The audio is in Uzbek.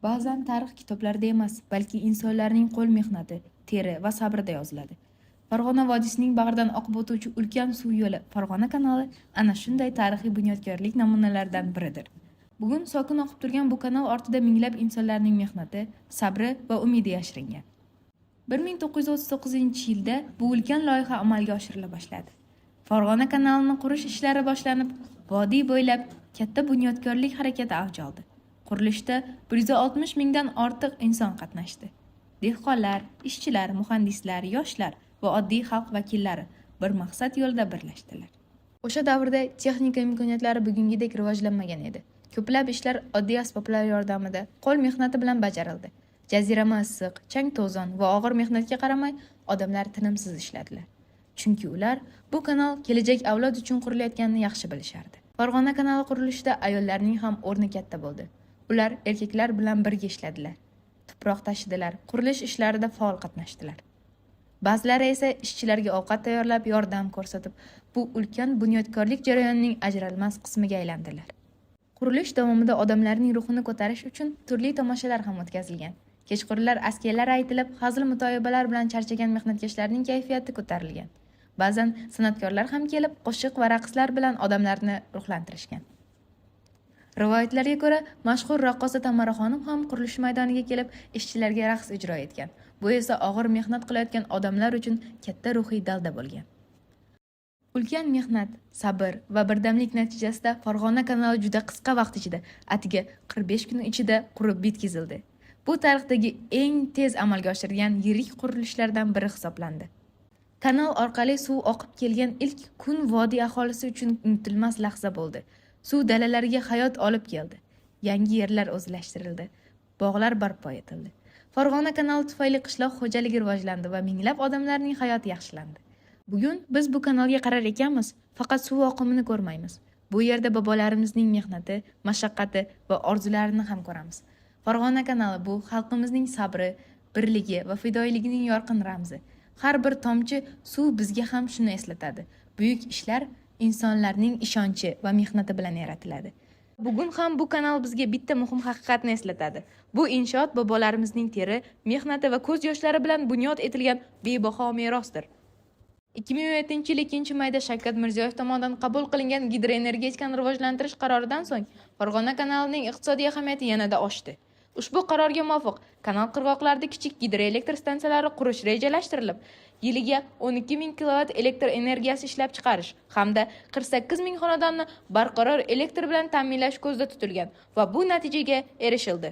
Ba'zan tarix kitoblarda emas, balki insonlarning qo'l mehnati, teri va sabrida yoziladi. Farg'ona vodiysining bag'ridan oqib o'tuvchi ulkan suv yo'li Farg'ona kanali ana shunday tarixiy bunyodkorlik namunalaridan biridir. Bugun sokin oqib turgan bu kanal ortida minglab insonlarning mehnati, sabri va umidi yashiringan. 1939-yilda bu ulkan loyiha amalga oshirila boshladi. Farg'ona kanalini qurish ishlari boshlanib, vodiy bo'ylab katta bunyodkorlik harakati avj oldi. Qurilishda 160 mingdan ortiq inson qatnashdi. Dehqonlar, ishchilar, muhandislar, yoshlar va oddiy xalq vakillari bir maqsad yo'lida birlashdilar. O'sha davrda texnika imkoniyatlari bugungidek rivojlanmagan edi. Ko'plab ishlar oddiy asboblar yordamida qo'l mehnati bilan bajarildi. Jazirama issiq, chang-to'zon va og'ir mehnatga qaramay odamlar tinimsiz ishladilar. Chunki ular bu kanal kelajak avlod uchun qurilayotganini yaxshi bilishardi. Farg'ona kanali qurilishida ayollarning ham o'rni katta bo'ldi. Ular erkaklar bilan birga ishladilar. Tuproq tashidilar, qurilish ishlarida faol qatnashdilar. Ba'zilari esa ishchilarga ovqat tayyorlab, yordam ko'rsatib, bu ulkan bunyodkorlik jarayonining ajralmas qismiga aylandilar. Qurilish davomida odamlarning ruhini ko'tarish uchun turli tomoshalar ham o'tkazilgan. Kechqurunlar askarlar aytilib, hazil-mutoyibalar bilan charchagan mehnatkashlarning kayfiyati ko'tarilgan. Ba'zan san'atkorlar ham kelib, qo'shiq va raqslar bilan odamlarni ruhlantirishgan. Rivoyatlarga ko'ra, mashhur raqqosa Tamaraxonim ham qurilish maydoniga kelib, ishchilarga raqs ijro etgan. Bu esa og'ir mehnat qilayotgan odamlar uchun katta ruhiy dalda bo'lgan. Ulkan mehnat, sabr va birdamlik natijasida Farg'ona kanali juda qisqa vaqt ichida, atiga 45 kun ichida qurib bitkazildi. Bu tarixdagi eng tez amalga oshirilgan yirik qurilishlardan biri hisoblandi. Kanal orqali suv oqib kelgan ilk kun vodiy aholisi uchun unutilmas lahza bo'ldi. Suv dalalariga hayot olib keldi. Yangi yerlar o'zlashtirildi. Bog'lar barpo etildi. Farg'ona kanali tufayli qishloq xo'jaligi rivojlandi va minglab odamlarning hayoti yaxshilandi. Bugun biz bu kanalga qarar ekanmiz, faqat suv oqimini ko'rmaymiz. Bu yerda bobolarimizning mehnati, mashaqqati va orzularini ham ko'ramiz. Farg'ona kanali bu xalqimizning sabri, birligi va fidoyiligining yorqin ramzi. Har bir tomchi suv bizga ham shuni eslatadi. Buyuk ishlar insonlarning ishonchi va mehnati bilan yaratiladi. Bugun ham bu kanal bizga bitta muhim haqiqatni eslatadi. Bu inshoot bobolarimizning teri, mehnati va ko'z yoshlari bilan bunyod etilgan bebaho merosdir. 2017-yil 2-mayda Shavkat Mirziyoyev tomonidan qabul qilingan gidroenergetikani rivojlantirish qaroridan so'ng Farg'ona kanalining iqtisodiy ahamiyati yanada oshdi. Ushbu qarorga muvofiq kanal qirg'oqlarida kichik gidroelektr stansiyalari qurish rejalashtirilib, yiliga 12 ming kilovat elektr energiyasi ishlab chiqarish hamda 48 ming xonadonni barqaror elektr bilan ta'minlash ko'zda tutilgan va bu natijaga erishildi.